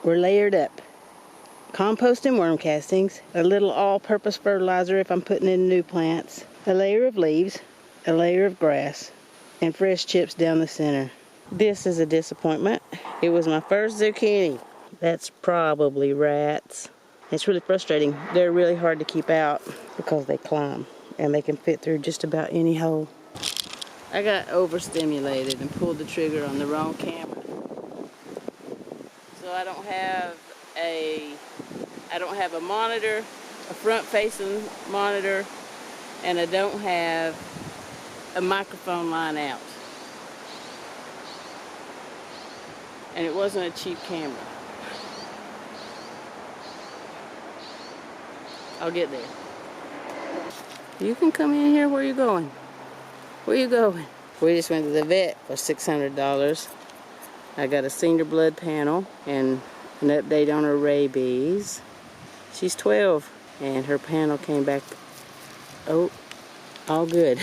were layered up. Compost and worm castings, a little all-purpose fertilizer if I'm putting in new plants, a layer of leaves, a layer of grass, and fresh chips down the center. This is a disappointment. It was my first zucchini. That's probably rats. It's really frustrating. They're really hard to keep out because they climb and they can fit through just about any hole. I got overstimulated and pulled the trigger on the wrong camera. So I don't have a monitor, a front-facing monitor, and I don't have a microphone line out. And it wasn't a cheap camera. I'll get there. You can come in here. Where you going? Where you going? We just went to the vet for $600. I got a senior blood panel and an update on her rabies. She's 12 and her panel came back, oh, all good.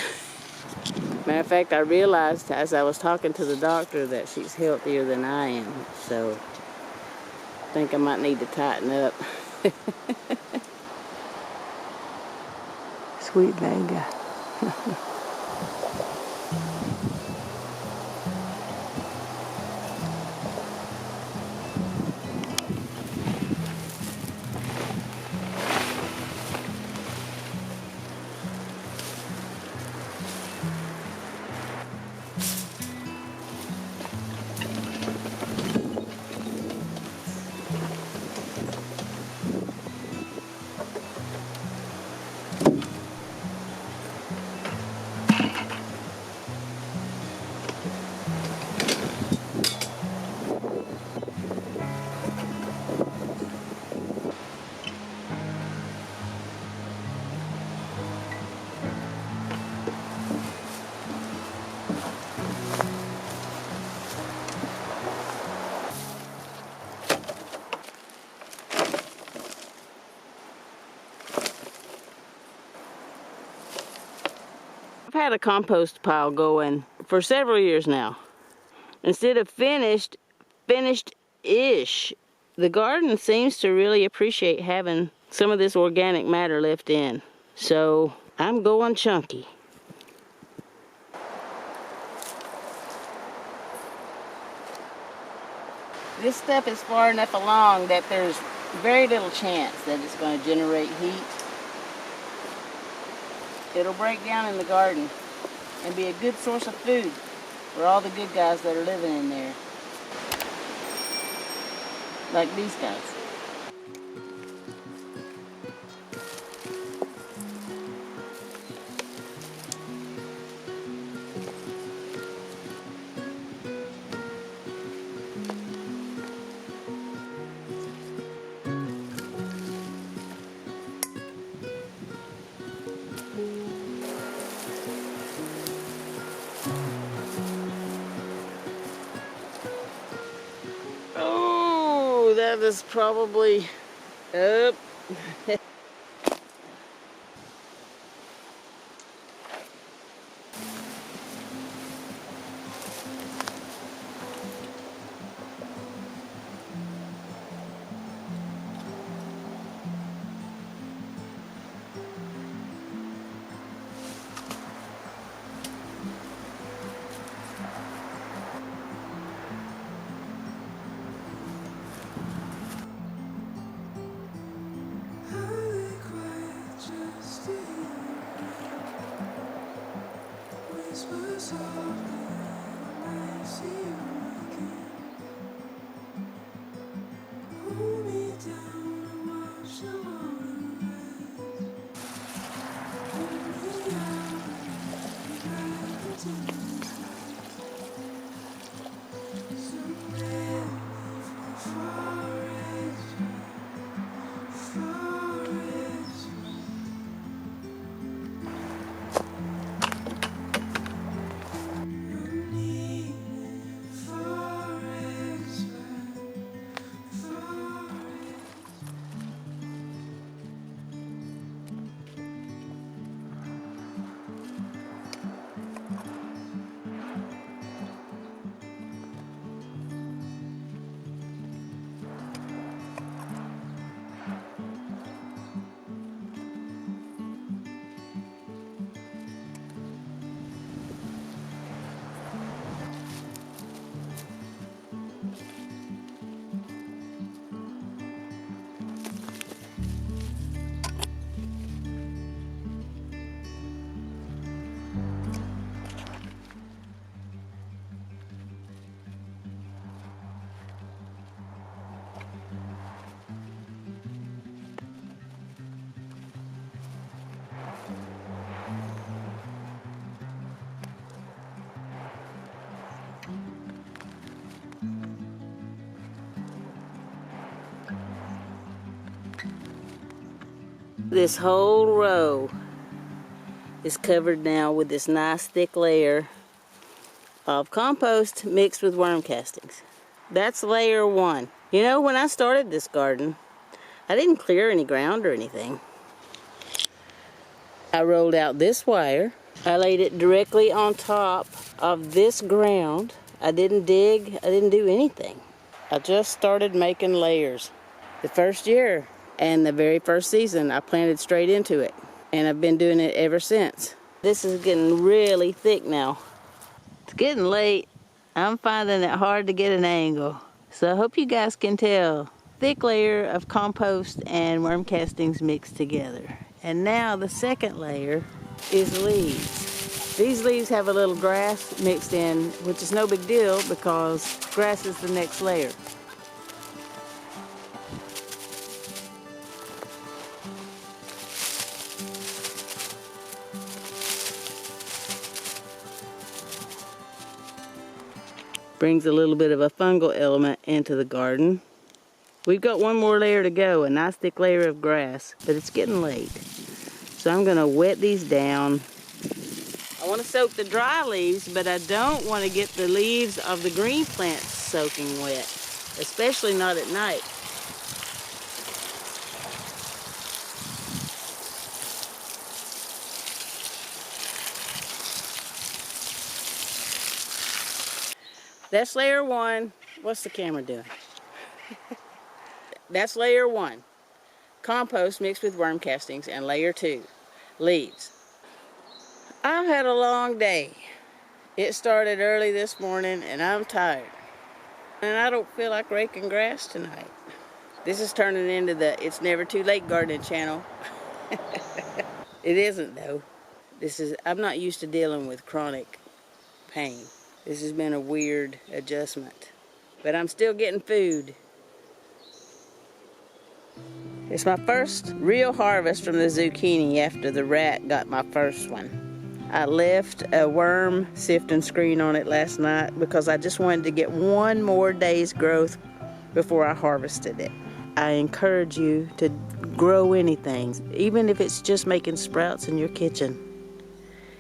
Matter of fact, I realized as I was talking to the doctor that she's healthier than I am, so I think I might need to tighten up. Sweet Vega. I've had a compost pile going for several years now. Instead of finished-ish, the garden seems to really appreciate having some of this organic matter left in. So I'm going chunky. This stuff is far enough along that there's very little chance that it's going to generate heat. It'll break down in the garden and be a good source of food for all the good guys that are living in there. Like these guys. That is probably up. This whole row is covered now with this nice thick layer of compost mixed with worm castings. That's layer one. You know, when I started this garden, I didn't clear any ground or anything. I rolled out this wire. I laid it directly on top of this ground. I didn't dig, I didn't do anything. I just started making layers. The first year and the very first season, I planted straight into it. And I've been doing it ever since. This is getting really thick now. It's getting late. I'm finding it hard to get an angle. So I hope you guys can tell. Thick layer of compost and worm castings mixed together. And now the second layer is leaves. These leaves have a little grass mixed in, which is no big deal because grass is the next layer. Brings a little bit of a fungal element into the garden. We've got one more layer to go, a nice thick layer of grass, but it's getting late. So I'm gonna wet these down. I wanna soak the dry leaves, but I don't wanna get the leaves of the green plants soaking wet, especially not at night. That's layer one. What's the camera doing? That's layer one. Compost mixed with worm castings, and layer two, leaves. I've had a long day. It started early this morning and I'm tired. And I don't feel like raking grass tonight. This is turning into the It's Never Too Late gardening channel. It isn't though. I'm not used to dealing with chronic pain. This has been a weird adjustment. But I'm still getting food. It's my first real harvest from the zucchini after the rat got my first one. I left a worm sifting screen on it last night because I just wanted to get one more day's growth before I harvested it. I encourage you to grow anything, even if it's just making sprouts in your kitchen.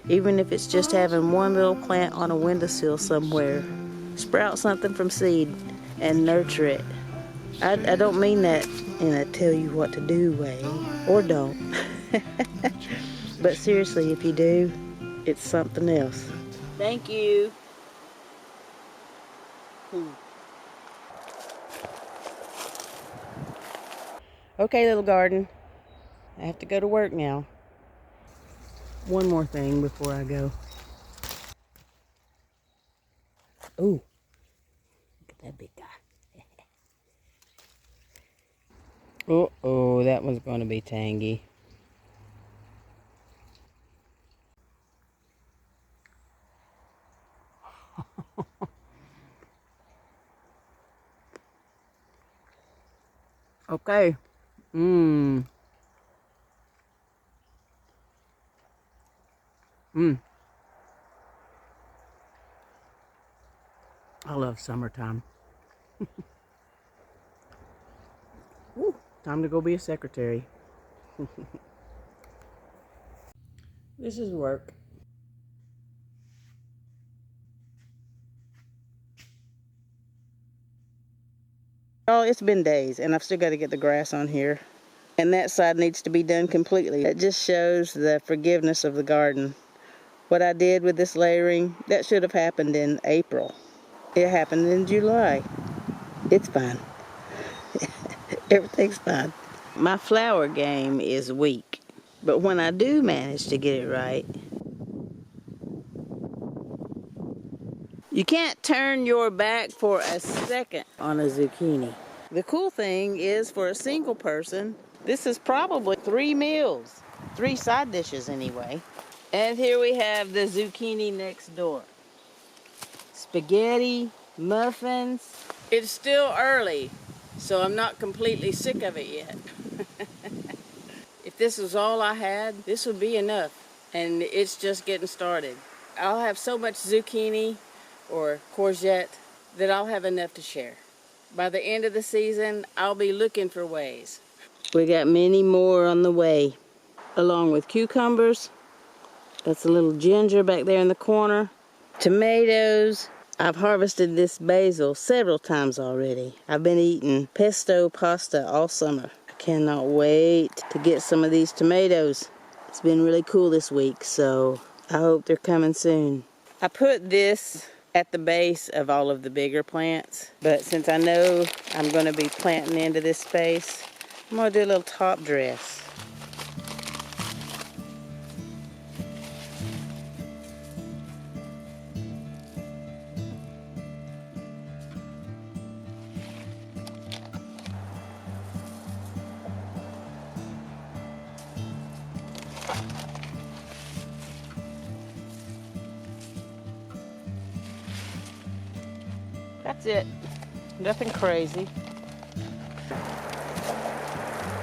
Even if it's just having one little plant on a windowsill somewhere. Sprout something from seed and nurture it. I don't mean that in a tell you what to do way, or don't. But seriously, if you do, it's something else. Thank you. Okay, little garden. I have to go to work now. One more thing before I go. Ooh, look at that big guy. Uh-oh, that one's going to be tangy. Okay. Mmm. Mmm. I love summertime. Ooh, time to go be a secretary. This is work. Oh, it's been days, and I've still got to get the grass on here. And that side needs to be done completely. It just shows the forgiveness of the garden. What I did with this layering, that should have happened in April. It happened in July. It's fine. Everything's fine. My flower game is weak, but when I do manage to get it right, you can't turn your back for a second on a zucchini. The cool thing is, for a single person, this is probably 3 meals. 3 side dishes anyway. And here we have the zucchini next door. Spaghetti, muffins. It's still early, so I'm not completely sick of it yet. If this was all I had, this would be enough. And it's just getting started. I'll have so much zucchini or courgette that I'll have enough to share. By the end of the season, I'll be looking for ways We got many more on the way, along with cucumbers. That's a little ginger back there in the corner. Tomatoes. I've harvested this basil several times already. I've been eating pesto pasta all summer. I cannot wait to get some of these tomatoes. It's been really cool this week, so I hope they're coming soon. I put this at the base of all of the bigger plants, but since I know I'm going to be planting into this space, I'm going to do a little top dress. That's it. Nothing crazy.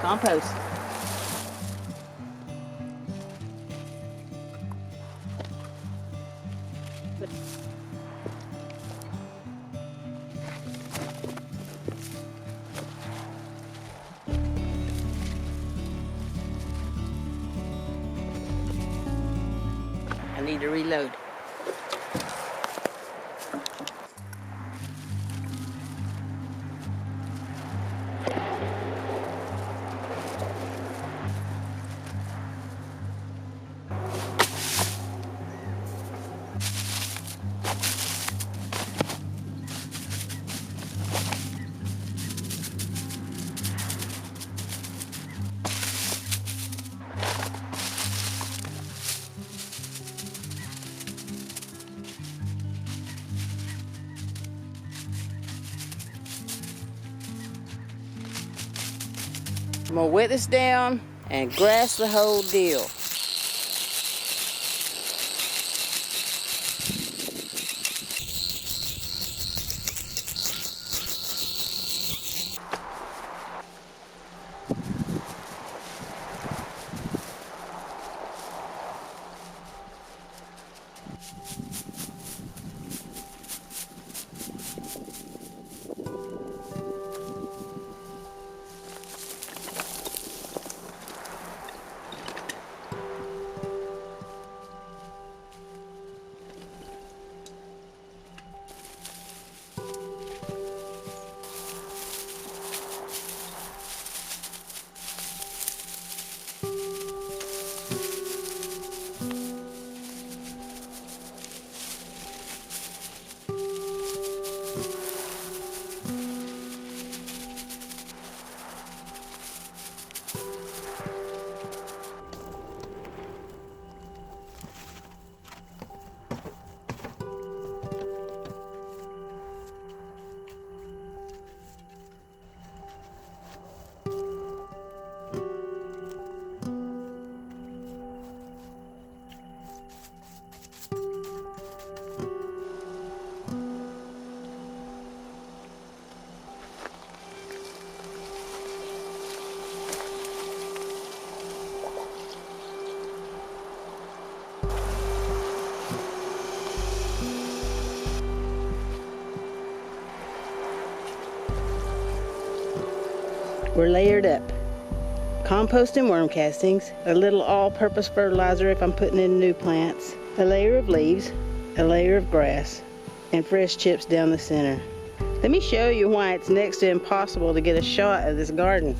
Compost. I need to reload. I'm gonna wet this down and grass the whole deal. We're layered up. Compost and worm castings, a little all-purpose fertilizer if I'm putting in new plants, a layer of leaves, a layer of grass, and fresh chips down the center. Let me show you why it's next to impossible to get a shot of this garden.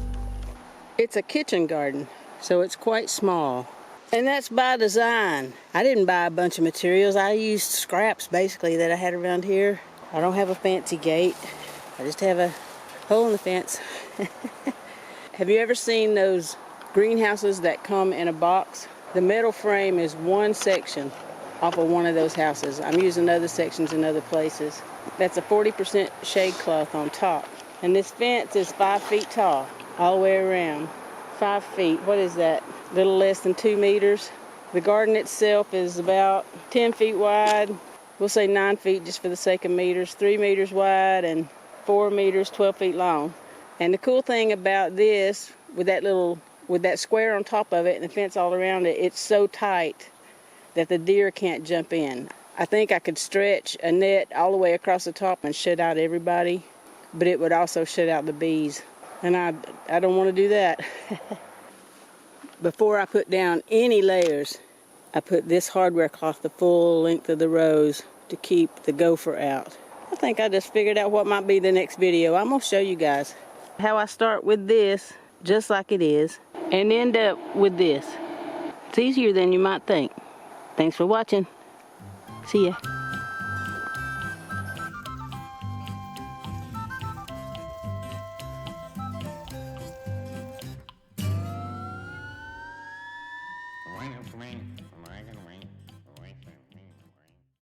It's a kitchen garden, so it's quite small. And that's by design. I didn't buy a bunch of materials. I used scraps basically that I had around here. I don't have a fancy gate. I just have a hole in the fence. Have you ever seen those greenhouses that come in a box? The metal frame is one section off of one of those houses. I'm using other sections in other places. That's a 40% shade cloth on top. And this fence is 5 feet tall, all the way around. 5 feet, what is that? A little less than 2 meters. The garden itself is about 10 feet wide. We'll say 9 feet just for the sake of meters. 3 meters wide and 4 meters, 12 feet long. And the cool thing about this, with that square on top of it and the fence all around it, it's so tight that the deer can't jump in. I think I could stretch a net all the way across the top and shut out everybody, but it would also shut out the bees. And I don't want to do that. Before I put down any layers, I put this hardware cloth the full length of the rows to keep the gopher out. I think I just figured out what might be the next video. I'm going to show you guys how I start with this, just like it is, and end up with this. It's easier than you might think. Thanks for watching. See ya. Waiting for me.